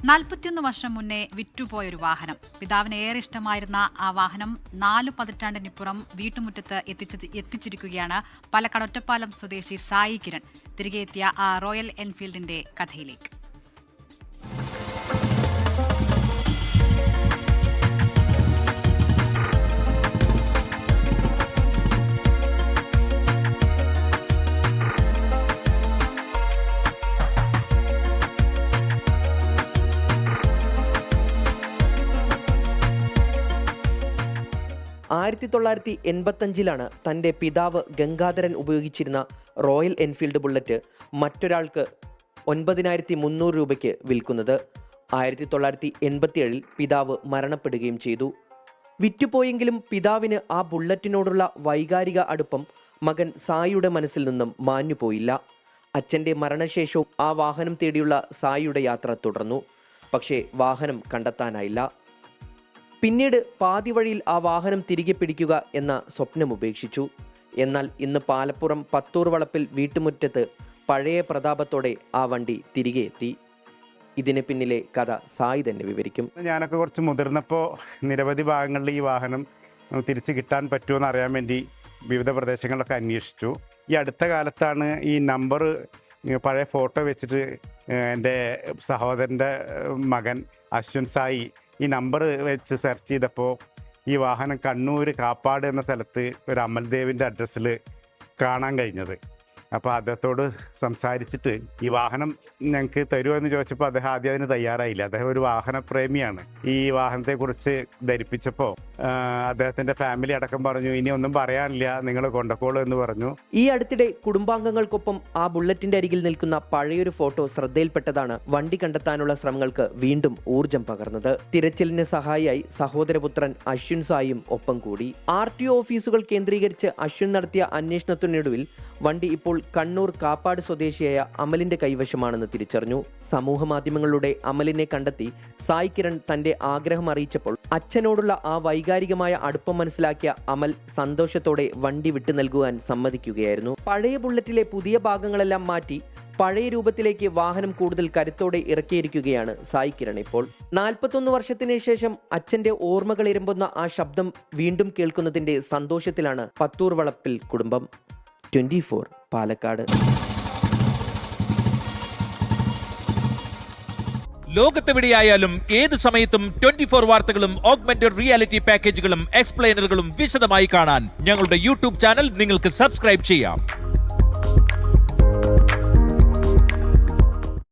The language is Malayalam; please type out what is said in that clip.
41 വർഷം മുന്നേ വിറ്റുപോയൊരു വാഹനം. പിതാവിന് ഏറെ ഇഷ്ടമായിരുന്ന ആ വാഹനം 4 പതിറ്റാണ്ടിനിപ്പുറം വീട്ടുമുറ്റത്ത് എത്തിച്ചിരിക്കുകയാണ് പാലക്കാട് ഒറ്റപ്പാലം സ്വദേശി സായി കിരൺ. തിരികെ എത്തിയ ആ റോയൽ എൻഫീൽഡിന്റെ കഥയിലേക്ക്. ആയിരത്തി 1985 തൻ്റെ പിതാവ് ഗംഗാധരൻ ഉപയോഗിച്ചിരുന്ന റോയൽ എൻഫീൽഡ് ബുള്ളറ്റ് മറ്റൊരാൾക്ക് 9,300 രൂപയ്ക്ക് വിൽക്കുന്നത്. 1987 പിതാവ് മരണപ്പെടുകയും ചെയ്തു. വിറ്റുപോയെങ്കിലും പിതാവിന് ആ ബുള്ളറ്റിനോടുള്ള വൈകാരിക അടുപ്പം മകൻ സായിയുടെ മനസ്സിൽ നിന്നും മാഞ്ഞുപോയില്ല. അച്ഛൻ്റെ മരണശേഷവും ആ വാഹനം തേടിയുള്ള സായിയുടെ യാത്ര തുടർന്നു. പക്ഷേ വാഹനം കണ്ടെത്താനായില്ല. പിന്നീട് പാതി വഴിയിൽ ആ വാഹനം തിരികെ പിടിക്കുക എന്ന സ്വപ്നം ഉപേക്ഷിച്ചു. എന്നാൽ ഇന്ന് പാലപ്പുറം പത്തൂർ വളപ്പിൽ വീട്ടുമുറ്റത്ത് പഴയ പ്രതാപത്തോടെ ആ വണ്ടി തിരികെ എത്തി. ഇതിന് പിന്നിലെ കഥ സായി തന്നെ വിവരിക്കും. ഞാനൊക്കെ കുറച്ച് മുതിർന്നപ്പോൾ നിരവധി ഭാഗങ്ങളിൽ ഈ വാഹനം തിരിച്ച് കിട്ടാൻ പറ്റുമെന്ന് അറിയാൻ വേണ്ടി വിവിധ പ്രദേശങ്ങളിലൊക്കെ അന്വേഷിച്ചു. ഈ അടുത്ത കാലത്താണ് ഈ നമ്പർ പഴയ ഫോട്ടോ വെച്ചിട്ട് എൻ്റെ സഹോദരൻ്റെ മകൻ അശ്വിൻ സായി ഈ നമ്പർ വെച്ച് സെർച്ച് ചെയ്തപ്പോൾ ഈ വാഹനം കണ്ണൂർ കാപ്പാട് എന്ന സ്ഥലത്ത് ഒരു അമൽദേവിൻ്റെ അഡ്രസ്സിൽ കാണാൻ കഴിഞ്ഞത്. അപ്പോൾ അദ്ദേഹത്തോട് സംസാരിച്ചിട്ട് ഈ വാഹനം ഞങ്ങൾക്ക് തരുമോ എന്ന് ചോദിച്ചപ്പോൾ അദ്ദേഹം ആദ്യം അതിന് തയ്യാറായില്ല. അദ്ദേഹം ഒരു വാഹനപ്രേമിയാണ്. ഈ വാഹനത്തെക്കുറിച്ച് ധരിപ്പിച്ചപ്പോൾ അദ്ദേഹത്തിൻ്റെ ഫാമിലി അടക്കം പറഞ്ഞു, ഇനി ഒന്നും പറയാനില്ല, നിങ്ങൾ കൊണ്ടുപോകൂ എന്ന് പറഞ്ഞു. ഈ അടുത്തിടെ കുടുംബാംഗങ്ങൾക്കൊപ്പം ആ ബുള്ളറ്റിന്റെ അരികിൽ നിൽക്കുന്ന പഴയൊരു ഫോട്ടോ ശ്രദ്ധയിൽപ്പെട്ടതാണ് വണ്ടി കണ്ടെത്താനുള്ള ശ്രമങ്ങൾക്ക് വീണ്ടും ഊർജം പകർന്നത്. തിരച്ചിലിന് സഹായിയായി സഹോദരപുത്രൻ അശ്വിൻ സായും ഒപ്പം കൂടി. RTO ഓഫീസുകൾ കേന്ദ്രീകരിച്ച് അശ്വിൻ നടത്തിയ അന്വേഷണത്തിനൊടുവിൽ വണ്ടി ഇപ്പോൾ കണ്ണൂർ കാപ്പാട് സ്വദേശിയായ അമലിന്റെ കൈവശമാണെന്ന് തിരിച്ചറിഞ്ഞു. സമൂഹ മാധ്യമങ്ങളിലൂടെ അമലിനെ കണ്ടെത്തി സായി കിരൺ തന്റെ ആഗ്രഹം അറിയിച്ചപ്പോൾ അച്ഛനോടുള്ള ആ വൈകാരികമായ അടുപ്പം മനസ്സിലാക്കിയ അമൽ സന്തോഷത്തോടെ വണ്ടി വിട്ടു നൽകുവാൻ സമ്മതിക്കുകയായിരുന്നു. പഴയ ബുള്ളറ്റിലെ പുതിയ ഭാഗങ്ങളെല്ലാം മാറ്റി പഴയ രൂപത്തിലേക്ക് വാഹനം കൂടുതൽ കരുത്തോടെ ഇറക്കിയിരിക്കുകയാണ് സായി കിരൺ ഇപ്പോൾ. 41 വർഷത്തിന് ശേഷം അച്ഛന്റെ ഓർമ്മകൾ ഇരമ്പുന്ന ആ ശബ്ദം വീണ്ടും കേൾക്കുന്നതിന്റെ സന്തോഷത്തിലാണ് പത്തൂർ വളപ്പിൽ കുടുംബം. 24 പാലക്കാട്. ലോകത്തെവിടെയായാലും ഏത് സമയത്തും 24 വാർത്തകളും ഓഗ്മെന്റഡ് റിയാലിറ്റി പാക്കേജുകളും എക്സ്പ്ലെയിനറുകളും വിശദമായി കാണാൻ ഞങ്ങളുടെ YouTube ചാനൽ നിങ്ങൾക്ക് സബ്സ്ക്രൈബ് ചെയ്യാം.